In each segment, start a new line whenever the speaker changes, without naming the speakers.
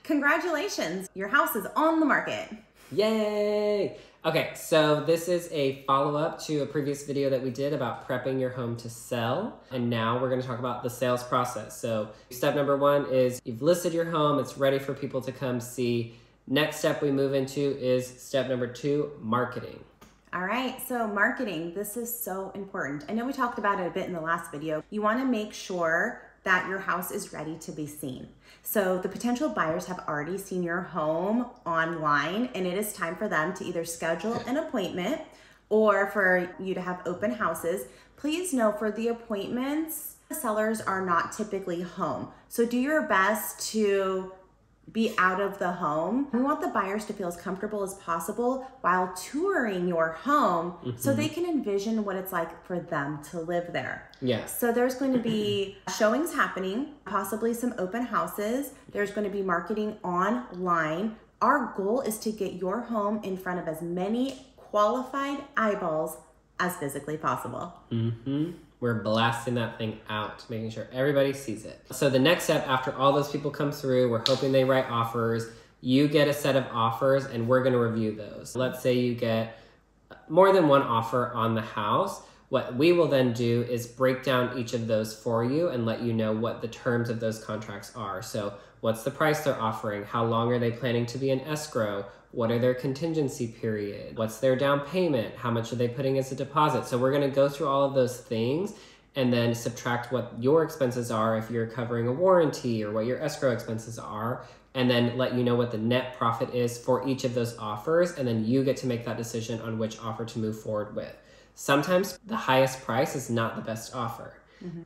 Congratulations, your house is on the market.
Yay! Okay, so this is a follow-up to a previous video that we did about prepping your home to sell. And now we're gonna talk about the sales process. So step number one is you've listed your home, it's ready for people to come see. Next step we move into is step number two, marketing.
All right, so marketing, this is so important. I know we talked about it a bit in the last video. You wanna make sure that your house is ready to be seen. So the potential buyers have already seen your home online, and it is time for them to either schedule an appointment or for you to have open houses. Please know for the appointments, the sellers are not typically home. So do your best to be out of the home. We want the buyers to feel as comfortable as possible while touring your home so they can envision what it's like for them to live there.
Yes.
So there's going to be showings happening, possibly some open houses. There's going to be marketing online. Our goal is to get your home in front of as many qualified eyeballs as physically possible. We're
blasting that thing out, making sure everybody sees it. So the next step after all those people come through, we're hoping they write offers, you get a set of offers and we're gonna review those. Let's say you get more than one offer on the house. What we will then do is break down each of those for you and let you know what the terms of those contracts are. So what's the price they're offering? How long are they planning to be in escrow? What are their contingency period? What's their down payment? How much are they putting as a deposit? So we're gonna go through all of those things and then subtract what your expenses are if you're covering a warranty or what your escrow expenses are, and then let you know what the net profit is for each of those offers, and then you get to make that decision on which offer to move forward with. Sometimes the highest price is not the best offer.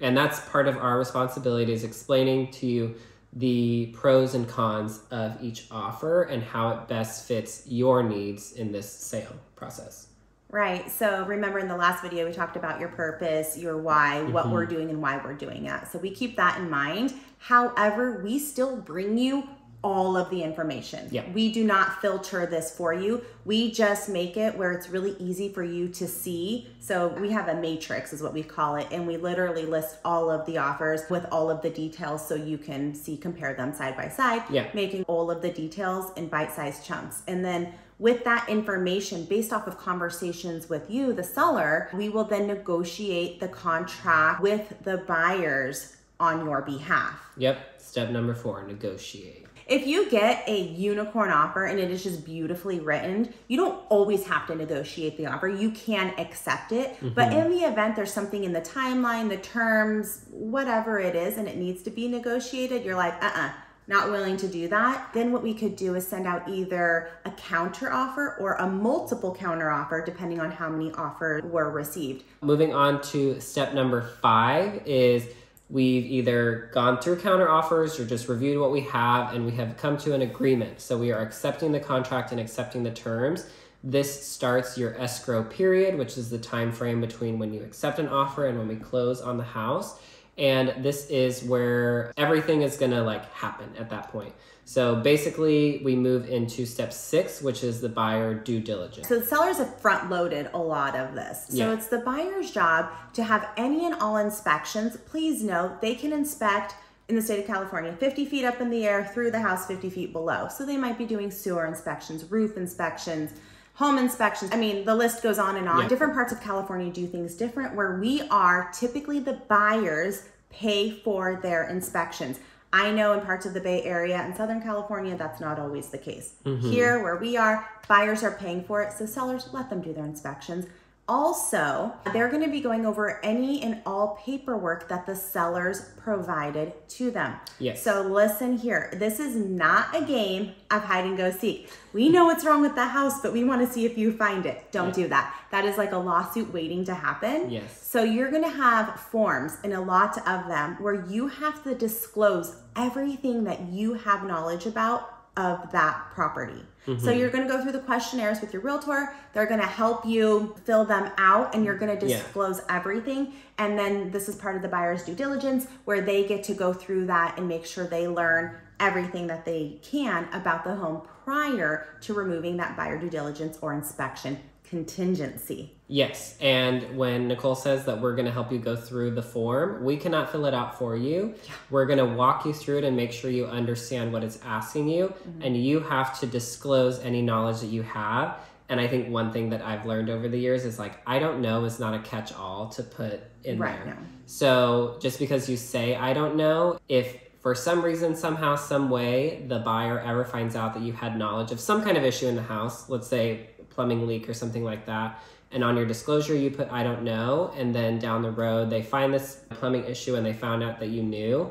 And that's part of our responsibility, is explaining to you the pros and cons of each offer and how it best fits your needs in this sale process.
Right, so remember in the last video we talked about your purpose, your why, what we're doing and why we're doing it. So we keep that in mind. However, we still bring you all of the information. We do not filter this for you. We just make it where it's really easy for you to see. So we have a matrix is what we call it, and we literally list all of the offers with all of the details so you can see, compare them side by side, making all of the details in bite-sized chunks. And then with that information, based off of conversations with you, the seller, we will then negotiate the contract with the buyers on your behalf.
Step number 4, negotiate.
If you get a unicorn offer and it is just beautifully written, you don't always have to negotiate the offer. You can accept it. But in the event there's something in the timeline, the terms, whatever it is, and it needs to be negotiated, you're like, not willing to do that, then what we could do is send out either a counter offer or a multiple counter offer, depending on how many offers were received.
Moving on to step number 5 is we've either gone through counter offers or just reviewed what we have and we have come to an agreement. So we are accepting the contract and accepting the terms. This starts your escrow period, which is the time frame between when you accept an offer and when we close on the house. And this is where everything is gonna happen at that point. So basically we move into step 6, which is the buyer due diligence.
So the sellers have front loaded a lot of this. So it's the buyer's job to have any and all inspections. Please note, they can inspect in the state of California, 50 feet up in the air through the house, 50 feet below. So they might be doing sewer inspections, roof inspections, home inspections. I mean, the list goes on and on. Different parts of California do things different, where we are typically the buyers pay for their inspections. I know in parts of the Bay Area and Southern California, that's not always the case. Here, where we are, buyers are paying for it, so sellers, let them do their inspections. Also, they're gonna be going over any and all paperwork that the sellers provided to them. So listen here, this is not a game of hide and go seek. We know what's wrong with the house, but we wanna see if you find it. Don't do that. That is like a lawsuit waiting to happen. So you're gonna have forms, and a lot of them, where you have to disclose everything that you have knowledge about of that property. So you're gonna go through the questionnaires with your realtor, they're gonna help you fill them out, and you're gonna disclose everything. And then this is part of the buyer's due diligence, where they get to go through that and make sure they learn everything that they can about the home prior to removing that buyer due diligence or inspection contingency.
Yes, and when Nicole says that we're going to help you go through the form, we cannot fill it out for you. Yeah. We're going to walk you through it and make sure you understand what it's asking you, and you have to disclose any knowledge that you have. And I think one thing that I've learned over the years is like, I don't know is not a catch-all to put in there. No. So just because you say, I don't know, if for some reason, somehow, some way, the buyer ever finds out that you had knowledge of some kind of issue in the house, let's say plumbing leak or something like that, and on your disclosure you put, I don't know, and then down the road they find this plumbing issue and they found out that you knew,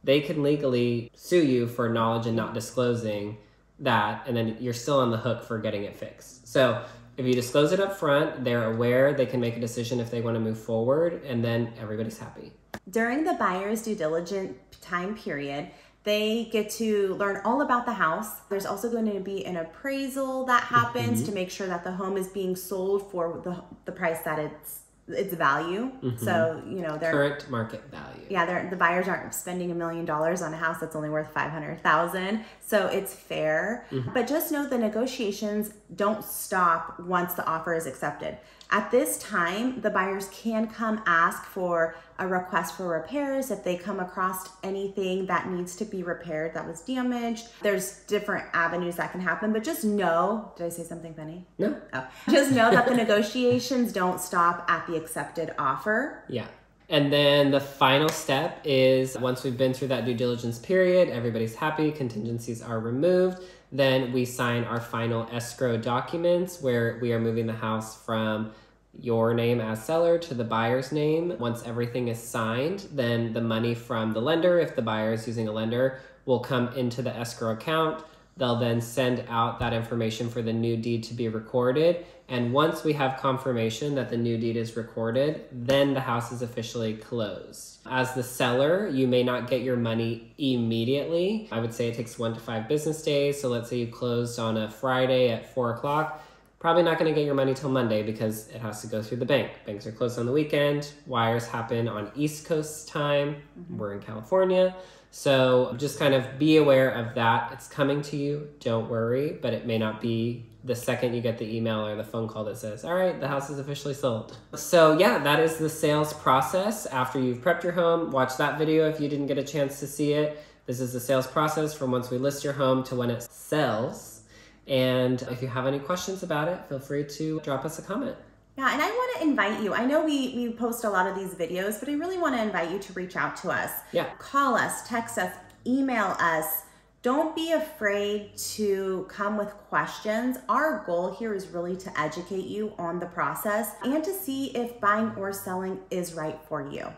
they can legally sue you for knowledge and not disclosing that, and then you're still on the hook for getting it fixed. So if you disclose it up front, they're aware, they can make a decision if they want to move forward, and then everybody's happy.
During the buyer's due diligence time period, they get to learn all about the house. There's also going to be an appraisal that happens to make sure that the home is being sold for the price that its value. So, you know, their
current market value.
Yeah, the buyers aren't spending $1 million on a house that's only worth $500,000. So it's fair. But just know the negotiations don't stop once the offer is accepted. At this time, the buyers can come ask for a request for repairs if they come across anything that needs to be repaired that was damaged. There's different avenues that can happen, but just know, did I say something funny?
No.
Oh. Just know that the negotiations don't stop at the accepted offer.
Yeah. And then the final step is once we've been through that due diligence period, everybody's happy, contingencies are removed, then we sign our final escrow documents where we are moving the house from your name as seller to the buyer's name. Once everything is signed, then the money from the lender, if the buyer is using a lender, will come into the escrow account. They'll then send out that information for the new deed to be recorded. And once we have confirmation that the new deed is recorded, then the house is officially closed. As the seller, you may not get your money immediately. I would say it takes 1 to 5 business days. So let's say you closed on a Friday at 4 o'clock. Probably not going to get your money till Monday because it has to go through the bank. Banks are closed on the weekend. Wires happen on East Coast time. We're in California. So just kind of be aware of that. It's coming to you. Don't worry, but it may not be the second you get the email or the phone call that says, all right, the house is officially sold. So yeah, that is the sales process. After you've prepped your home, watch that video if you didn't get a chance to see it. This is the sales process from once we list your home to when it sells. And if you have any questions about it, feel free to drop us a comment.
Yeah, and I want to invite you. I know we post a lot of these videos, but I really want to invite you to reach out to us.
Yeah.
Call us, text us, email us. Don't be afraid to come with questions. Our goal here is really to educate you on the process and to see if buying or selling is right for you.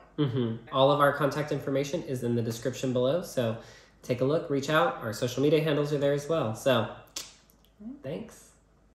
All of our contact information is in the description below. So take a look, reach out. Our social media handles are there as well. So thanks.